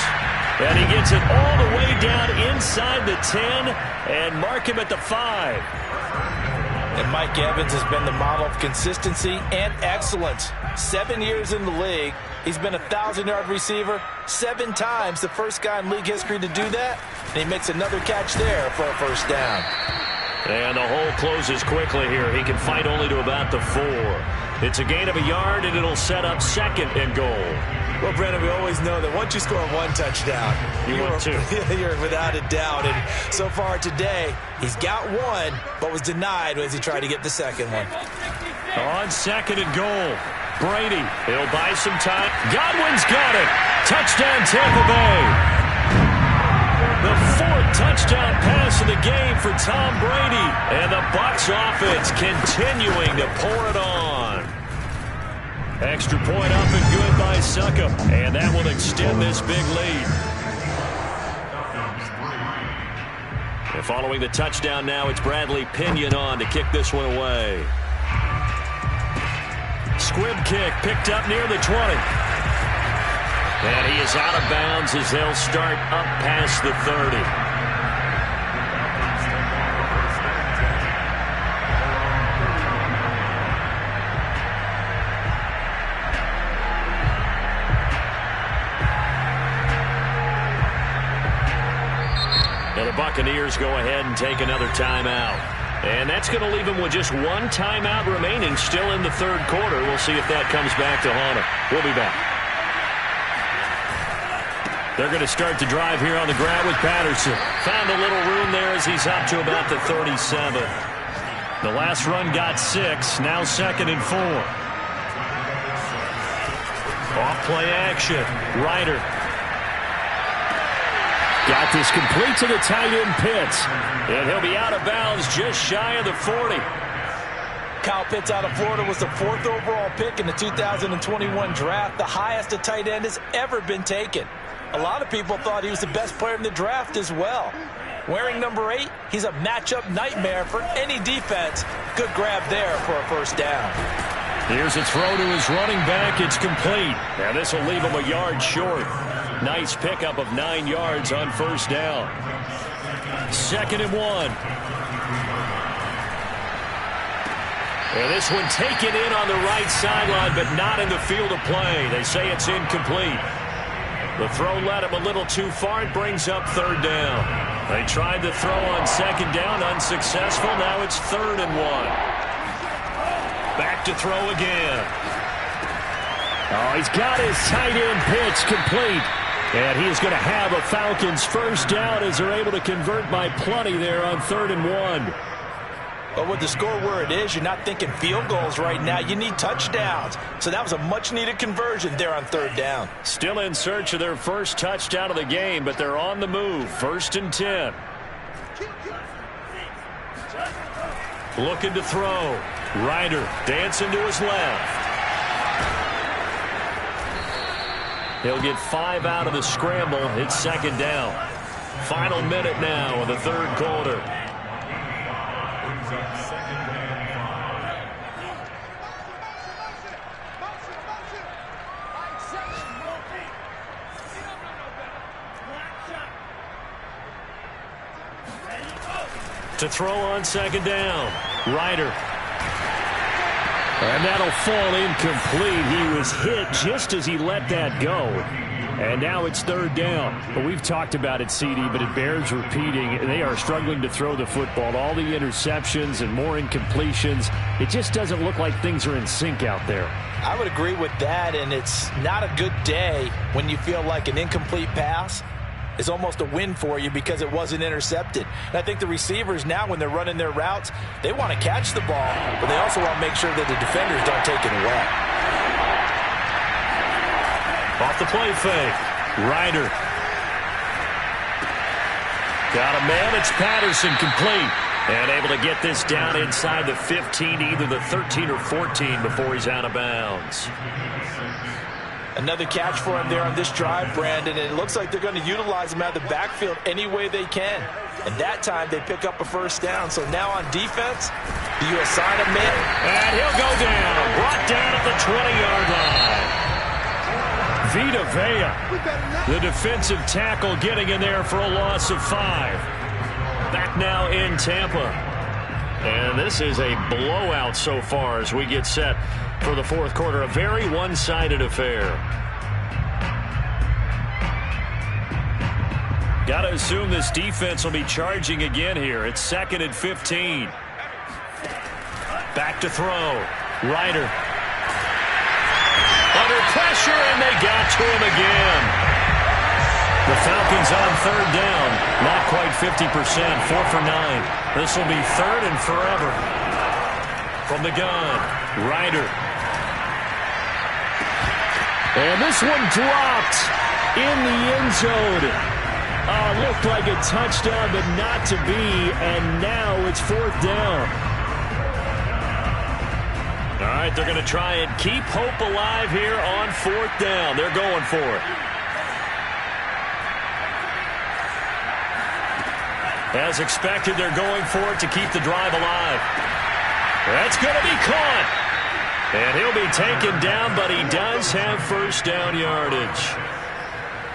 And he gets it all the way down inside the 10 and mark him at the 5. And Mike Evans has been the model of consistency and excellence. 7 years in the league. He's been a 1,000-yard receiver 7 times, the first guy in league history to do that. And he makes another catch there for a 1st down. And the hole closes quickly here. He can fight only to about the 4. It's a gain of a yard, and it'll set up 2nd and goal. Well, Brendan, we always know that once you score 1 touchdown, you're 2. You're without a doubt. And so far today, he's got 1, but was denied as he tried to get the 2nd one. On 2nd and goal, Brady. He'll buy some time. Godwin's got it. Touchdown, Tampa Bay. The 4th touchdown pass of the game for Tom Brady. And the Bucs offense continuing to pour it on. Extra point up and good by Succop. And that will extend this big lead. And following the touchdown now, it's Bradley Pinion on to kick this one away. Squib kick picked up near the 20. And he is out of bounds as they'll start up past the 30. And the Buccaneers go ahead and take another timeout. And that's going to leave them with just 1 timeout remaining still in the 3rd quarter. We'll see if that comes back to haunt them. We'll be back. They're going to start the drive here on the ground with Patterson. Found a little room there as he's up to about the 37. The last run got 6. Now 2nd and 4. Off play action. Ryder. Got this complete to the tight end Pitts. And he'll be out of bounds just shy of the 40. Kyle Pitts out of Florida was the 4th overall pick in the 2021 draft, the highest a tight end has ever been taken. A lot of people thought he was the best player in the draft as well. Wearing number 8, he's a matchup nightmare for any defense. Good grab there for a 1st down. Here's a throw to his running back. It's complete. Now this will leave him a yard short. Nice pickup of 9 yards on 1st down. 2nd and 1. And this one taken in on the right sideline, but not in the field of play. They say it's incomplete. The throw led him a little too far. It brings up third down. They tried to throw on second down, unsuccessful. Now it's 3rd and 1. Back to throw again. Oh, he's got his tight end pitch complete. And he is going to have a Falcons first down as they're able to convert by plenty there on 3rd and 1. But with the score where it is, you're not thinking field goals right now. You need touchdowns. So that was a much-needed conversion there on 3rd down. Still in search of their first touchdown of the game, but they're on the move. 1st and 10. Looking to throw. Ryder dancing to his left. He'll get 5 out of the scramble. It's 2nd down. Final minute now of the 3rd quarter. To throw on 2nd down. Ryder. And that'll fall incomplete. He was hit just as he let that go. And now it's 3rd down. But we've talked about it, CD, but it bears repeating. They are struggling to throw the football. All the interceptions and more incompletions. It just doesn't look like things are in sync out there. I would agree with that, and it's not a good day when you feel like an incomplete pass is almost a win for you because it wasn't intercepted. And I think the receivers now, when they're running their routes, they want to catch the ball, but they also want to make sure that the defenders don't take it away. Off the play fake. Ryder. Got a man. It's Patterson, complete. And able to get this down inside the 15, either the 13 or 14 before he's out of bounds. Another catch for him there on this drive, Brandon, and it looks like they're going to utilize him out of the backfield any way they can. And that time they pick up a first down. So now on defense, do you assign a man? And he'll go down. Brought down at the 20-yard line. Vita Vea, the defensive tackle, getting in there for a loss of 5. Back now in Tampa. And this is a blowout so far as we get set for the 4th quarter. A very one-sided affair. Got to assume this defense will be charging again here. It's 2nd and 15. Back to throw. Ryder. Under pressure, and they got to him again. The Falcons on 3rd down. Not quite 50%. 4 for 9. This will be 3rd and forever. From the gun, Ryder. And this one dropped in the end zone. Looked like a touchdown, but not to be. And now it's 4th down. All right, they're going to try and keep hope alive here on 4th down. They're going for it. As expected, they're going for it to keep the drive alive. That's going to be caught. And he'll be taken down, but he does have first down yardage.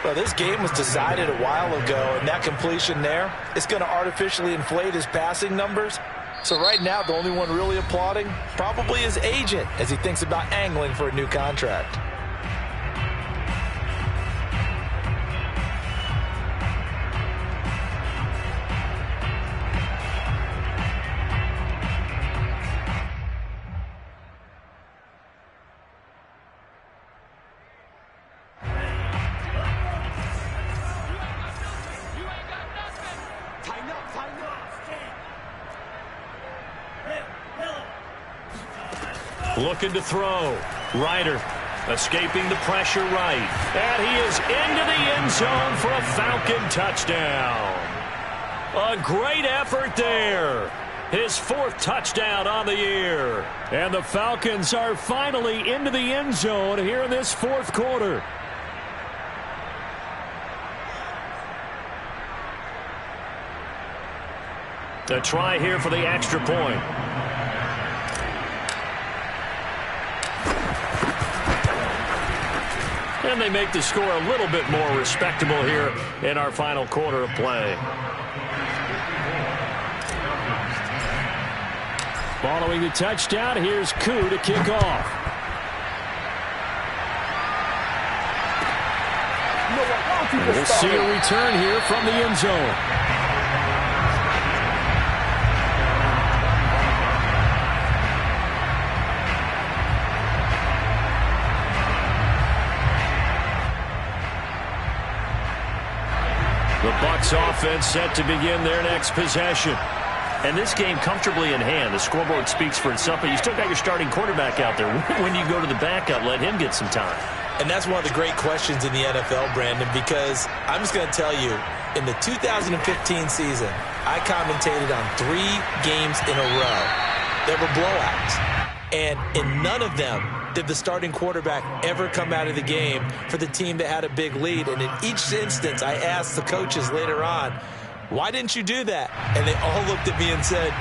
Well, this game was decided a while ago, and that completion there, it's going to artificially inflate his passing numbers. So right now, the only one really applauding probably his agent as he thinks about angling for a new contract. Looking to throw. Ryder escaping the pressure right. And he is into the end zone for a Falcon touchdown. A great effort there. His 4th touchdown on the year. And the Falcons are finally into the end zone here in this 4th quarter. A try here for the extra point. And they make the score a little bit more respectable here in our final quarter of play. Following the touchdown, here's Koo to kick off. And we'll see a return here from the end zone. The Bucs offense set to begin their next possession. And this game comfortably in hand. The scoreboard speaks for itself, but you still got your starting quarterback out there. When you go to the backup, let him get some time. And that's one of the great questions in the NFL, Brandon, because I'm just going to tell you, in the 2015 season, I commentated on 3 games in a row that were blowouts. And in none of them did the starting quarterback ever come out of the game for the team that had a big lead. And in each instance, I asked the coaches later on, why didn't you do that? And they all looked at me and said,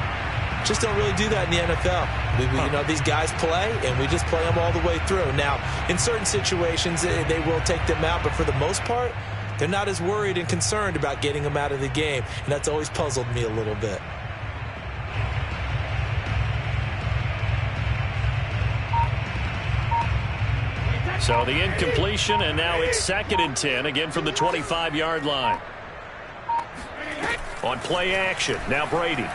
just don't really do that in the NFL. You know, these guys play, and we just play them all the way through. Now, in certain situations, they will take them out, but for the most part, they're not as worried and concerned about getting them out of the game, and that's always puzzled me a little bit. So the incompletion, and now it's 2nd and 10, again from the 25-yard line. On play action, now Brady.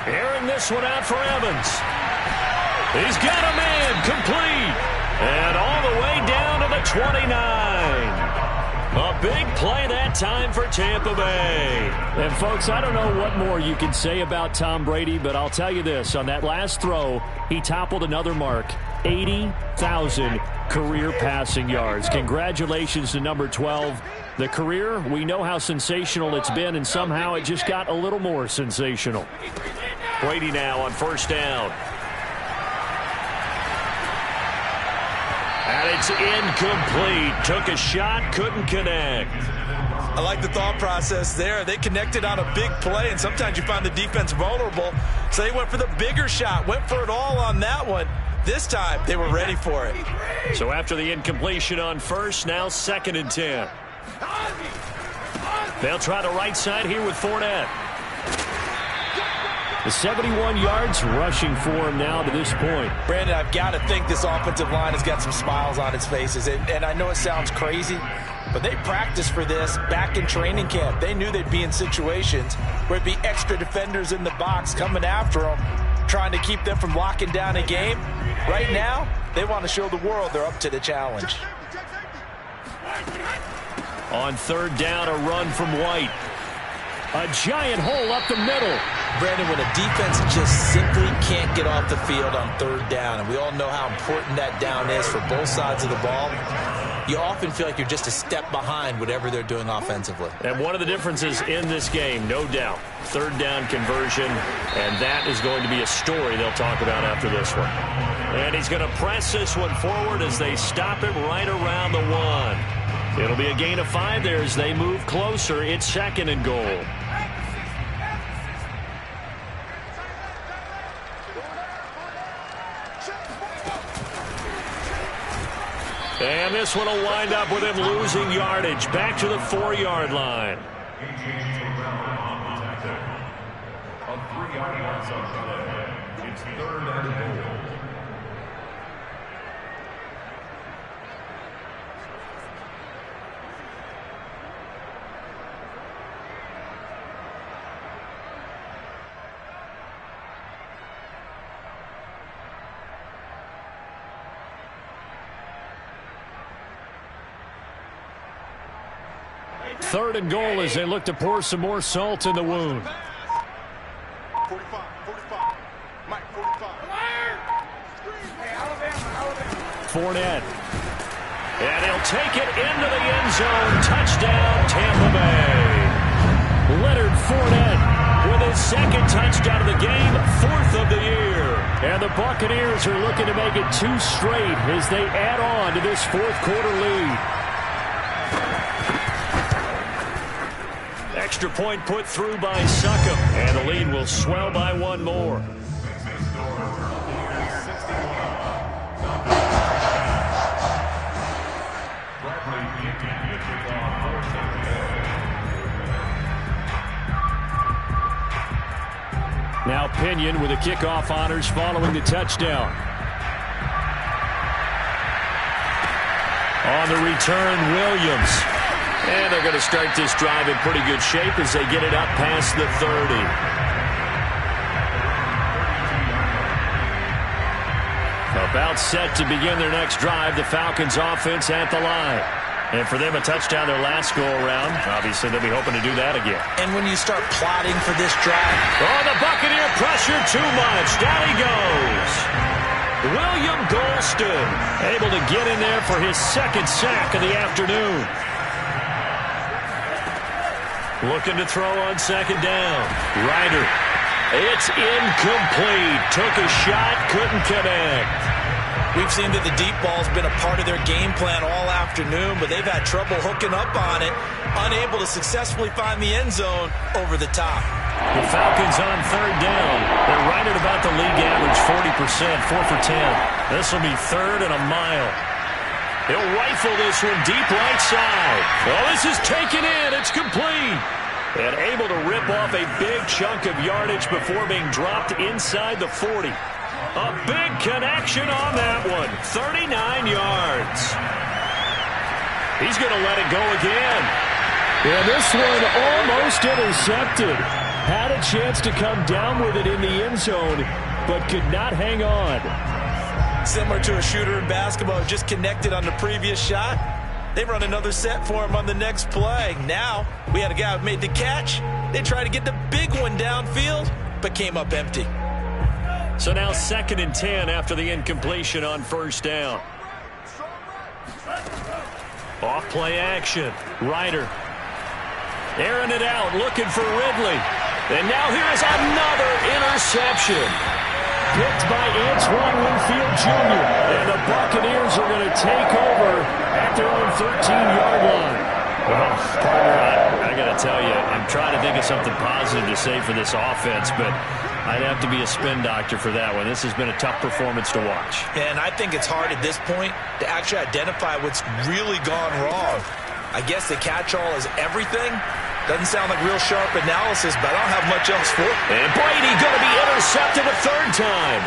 Airing this one out for Evans. He's got a man complete. And all the way down to the 29. A big play that time for Tampa Bay. And, folks, I don't know what more you can say about Tom Brady, but I'll tell you this. On that last throw, he toppled another mark. 80,000 career passing yards. Congratulations to number 12. The career, we know how sensational it's been, and somehow it just got a little more sensational. Brady now on 1st down. And it's incomplete. Took a shot, couldn't connect. I like the thought process there. They connected on a big play, and sometimes you find the defense vulnerable. So they went for the bigger shot, went for it all on that one. This time, they were ready for it. So after the incompletion on 1st, now 2nd and 10. They'll try the right side here with Fournette. The 71 yards rushing for him now to this point. Brandon, I've got to think this offensive line has got some smiles on its faces. And I know it sounds crazy, but they practiced for this back in training camp. They knew they'd be in situations where it'd be extra defenders in the box coming after them, trying to keep them from locking down a game. Right now, they want to show the world they're up to the challenge. On 3rd down, a run from White. A giant hole up the middle. Brandon, when a defense just simply can't get off the field on 3rd down, and we all know how important that down is for both sides of the ball, you often feel like you're just a step behind whatever they're doing offensively. And one of the differences in this game, no doubt, 3rd down conversion, and that is going to be a story they'll talk about after this one. And he's going to press this one forward as they stop him right around the 1. It'll be a gain of 5 there as they move closer. It's 2nd and goal. And this one will wind up with him losing yardage. Back to the 4-yard line. It's 3rd and goal. Third and goal as they look to pour some more salt in the wound. 45. Mike, 45. Fournette. And he'll take it into the end zone. Touchdown, Tampa Bay. Leonard Fournette with his 2nd touchdown of the game, 4th of the year. And the Buccaneers are looking to make it 2 straight as they add on to this 4th quarter lead. Extra point put through by Succop, and the lead will swell by 1 more. Now Pinion with the kickoff honors following the touchdown. On the return, Williams. And they're going to start this drive in pretty good shape as they get it up past the 30. About set to begin their next drive, the Falcons offense at the line. And for them, a touchdown their last go-around. Obviously, they'll be hoping to do that again. And when you start plotting for this drive. Oh, the Buccaneer pressure too much. Down he goes. William Golston able to get in there for his second sack of the afternoon. Looking to throw on second down. Ryder. It's incomplete. Took a shot, couldn't connect. We've seen that the deep ball's been a part of their game plan all afternoon, but they've had trouble hooking up on it, unable to successfully find the end zone over the top. The Falcons on third down. They're right at about the league average, 40%, 4 for 10. This will be third and a mile. He'll rifle this one deep right side. Oh, this is taken in. It's complete. And able to rip off a big chunk of yardage before being dropped inside the 40. A big connection on that one. 39 yards. He's going to let it go again. And this one almost intercepted. Had a chance to come down with it in the end zone, but could not hang on. Similar to a shooter in basketball, just connected on the previous shot. They run another set for him on the next play. Now, we had a guy who made the catch. They tried to get the big one downfield, but came up empty. So now 2nd and 10 after the incompletion on first down. Off play action. Ryder. Airing it out, looking for Ridley. And now here is another interception. Picked by Antoine Winfield Jr. And the Buccaneers are going to take over at their own 13-yard line. Well, partner, I got to tell you, I'm trying to think of something positive to say for this offense, but I'd have to be a spin doctor for that one. This has been a tough performance to watch. And I think it's hard at this point to actually identify what's really gone wrong. I guess the catch-all is everything. Doesn't sound like real sharp analysis, but I don't have much else for it. And Brady going to be intercepted a third time.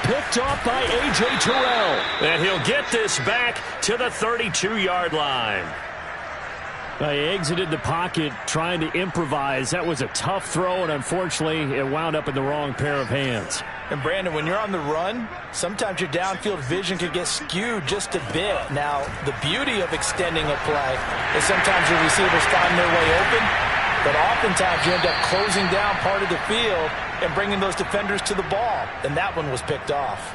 Picked off by A.J. Terrell. And he'll get this back to the 32-yard line. They exited the pocket trying to improvise. That was a tough throw, and unfortunately, it wound up in the wrong pair of hands. And, Brandon, when you're on the run, sometimes your downfield vision could get skewed just a bit. Now, the beauty of extending a play is sometimes your receivers find their way open, but oftentimes you end up closing down part of the field and bringing those defenders to the ball, and that one was picked off.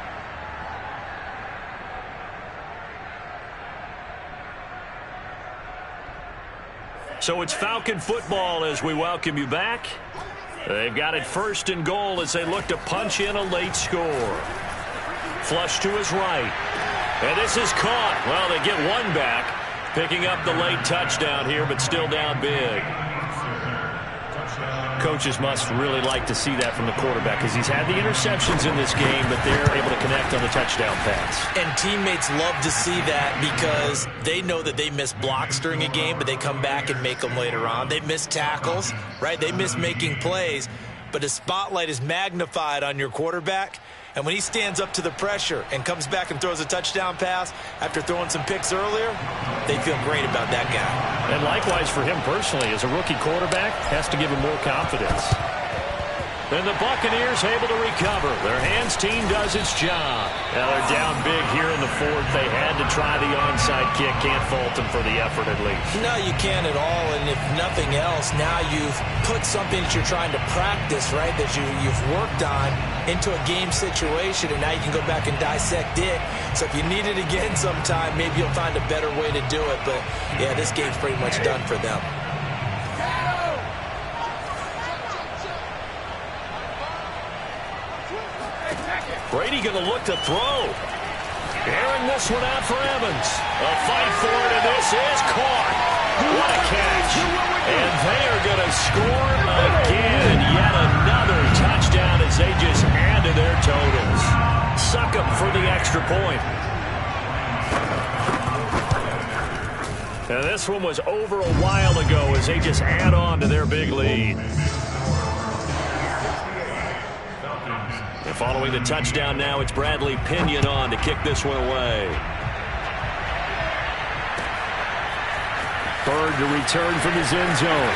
So it's Falcon football as we welcome you back. They've got it 1st and goal as they look to punch in a late score. Flush to his right. And this is caught. Well, they get one back, picking up the late touchdown here, but still down big. Coaches must really like to see that from the quarterback because he's had the interceptions in this game, but they're able to connect on the touchdown pass. And teammates love to see that because they know that they miss blocks during a game, but they come back and make them later on. They miss tackles, right? They miss making plays, but the spotlight is magnified on your quarterback. And when he stands up to the pressure and comes back and throws a touchdown pass after throwing some picks earlier, they feel great about that guy. And likewise for him personally, as a rookie quarterback, has to give him more confidence. And the Buccaneers able to recover. Their hands team does its job. Now they're down big here in the 4th. They had to try the onside kick. Can't fault them for the effort at least. No, you can't at all. And if nothing else, now you've put something that you're trying to practice, right, that you've worked on into a game situation, and now you can go back and dissect it. So if you need it again sometime, maybe you'll find a better way to do it. But, yeah, this game's pretty much done for them. Brady going to look to throw. Airing this one out for Evans. A fight for it, and this is caught. What a catch. And they are going to score again. Yet another touchdown as they just add to their totals. Suck up for the extra point. And this one was over a while ago as they just add on to their big lead. And following the touchdown now, it's Bradley Pinion on to kick this one away. Bird to return from his end zone.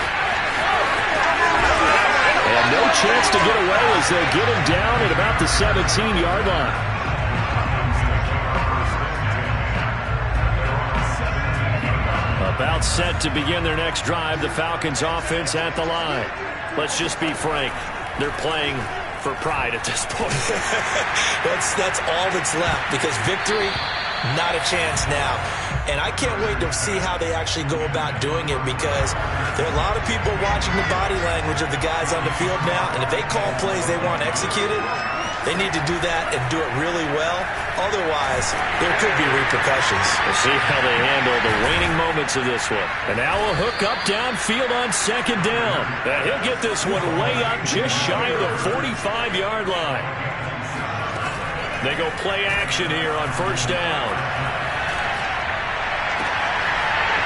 And no chance to get away as they get him down at about the 17-yard line. About set to begin their next drive, the Falcons offense at the line. Let's just be frank, they're playing for pride at this point. That's all that's left, because victory, not a chance now. And I can't wait to see how they actually go about doing it, because there are a lot of people watching the body language of the guys on the field now, and if they call plays they want executed, they need to do that and do it really well. Otherwise, there could be repercussions. We'll see how they handle the waning moments of this one. And now a hook up downfield on second down. And he'll get this one way up just shy of the 45-yard line. They go play action here on first down.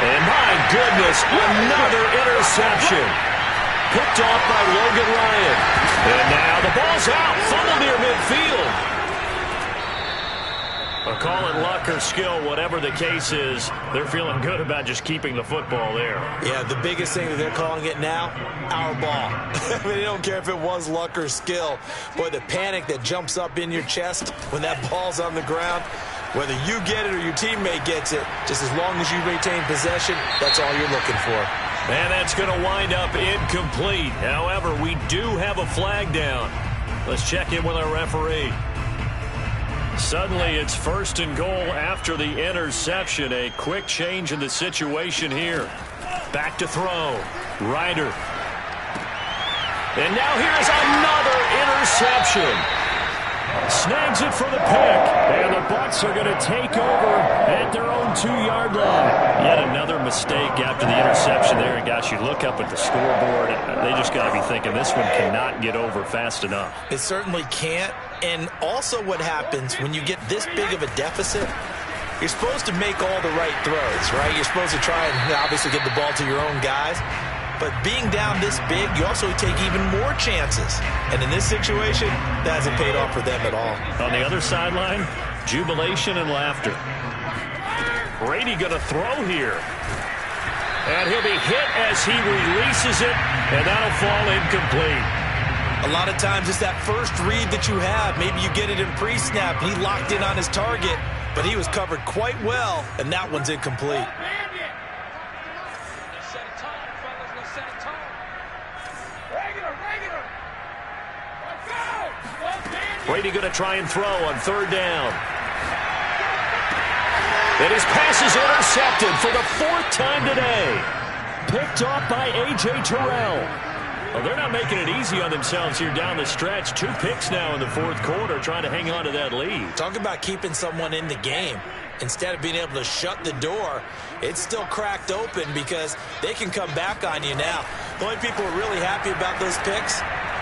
And my goodness, another interception. Picked off by Logan Ryan. And now the ball's out. Fumble near midfield. I'll call it luck or skill, whatever the case is. They're feeling good about just keeping the football there. Yeah, the biggest thing that they're calling it now, our ball. I mean, they don't care if it was luck or skill. Boy, the panic that jumps up in your chest when that ball's on the ground, whether you get it or your teammate gets it, just as long as you retain possession, that's all you're looking for. And that's going to wind up incomplete. However, we do have a flag down. Let's check in with our referee. Suddenly, it's first and goal after the interception. A quick change in the situation here. Back to throw. Ryder. And now here's another interception. Snags it for the pick. And the Bucs are going to take over at their own 2-yard line. Yet another mistake after the interception there. And gosh, you look up at the scoreboard, they just got to be thinking this one cannot get over fast enough. It certainly can't. And also what happens when you get this big of a deficit, you're supposed to make all the right throws, right? You're supposed to try and obviously get the ball to your own guys. But being down this big, you also take even more chances. And in this situation, that hasn't paid off for them at all. On the other sideline, jubilation and laughter. Brady going to throw here. And he'll be hit as he releases it, and that'll fall incomplete. A lot of times it's that first read that you have. Maybe you get it in pre-snap, and he locked in on his target, but he was covered quite well, and that one's incomplete. Brady going to try and throw on third down. And his pass is intercepted for the 4th time today. Picked off by A.J. Terrell. Well, they're not making it easy on themselves here down the stretch. 2 picks now in the 4th quarter, trying to hang on to that lead. Talk about keeping someone in the game. Instead of being able to shut the door, it's still cracked open because they can come back on you now. The only people who are really happy about those picks,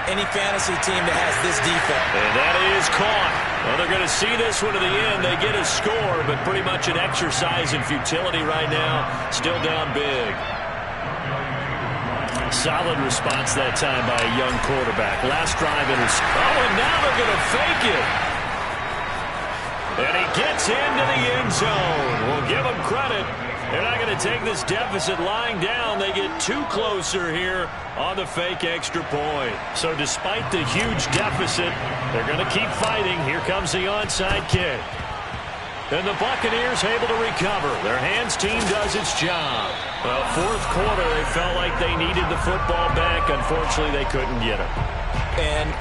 any fantasy team that has this defense. And that is caught. Well, they're going to see this one to the end. They get a score, but pretty much an exercise in futility right now. Still down big. Solid response that time by a young quarterback. Last drive in his... Oh, and now they're going to fake it. And he gets into the end zone. We'll give him credit. They're not going to take this deficit lying down. They get 2 closer here on the fake extra point. So despite the huge deficit, they're going to keep fighting. Here comes the onside kick. And the Buccaneers able to recover. Their hands team does its job. Well, 4th quarter, they felt like they needed the football back. Unfortunately, they couldn't get it. And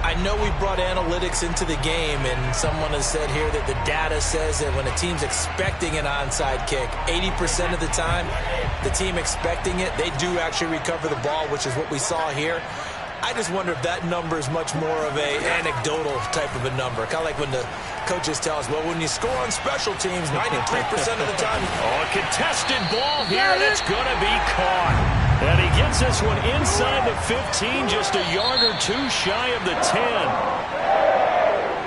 I know we brought analytics into the game, and someone has said here that the data says that when a team's expecting an onside kick, 80% of the time, the team expecting it, they do actually recover the ball, which is what we saw here. I just wonder if that number is much more of a anecdotal type of a number. Kind of like when the coaches tell us, well, when you score on special teams, 93% of the time. Oh, a contested ball here, and it's going to be caught. And he gets this one inside the 15, just a yard or 2 shy of the 10.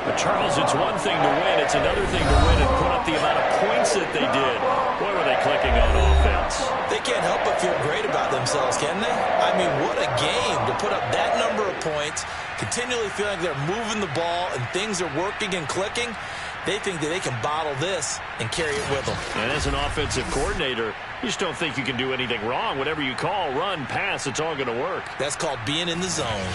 But Charles, it's one thing to win. It's another thing to win and put up the amount of points that they did. Boy, were they clicking on offense. They can't help but feel great about themselves, can they? I mean, what a game to put up that number of points, continually feeling like they're moving the ball and things are working and clicking. They think that they can bottle this and carry it with them. And as an offensive coordinator, you just don't think you can do anything wrong. Whatever you call, run, pass, it's all going to work. That's called being in the zone.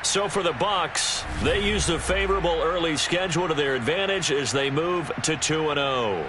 So for the Bucs, they use the favorable early schedule to their advantage as they move to 2-0.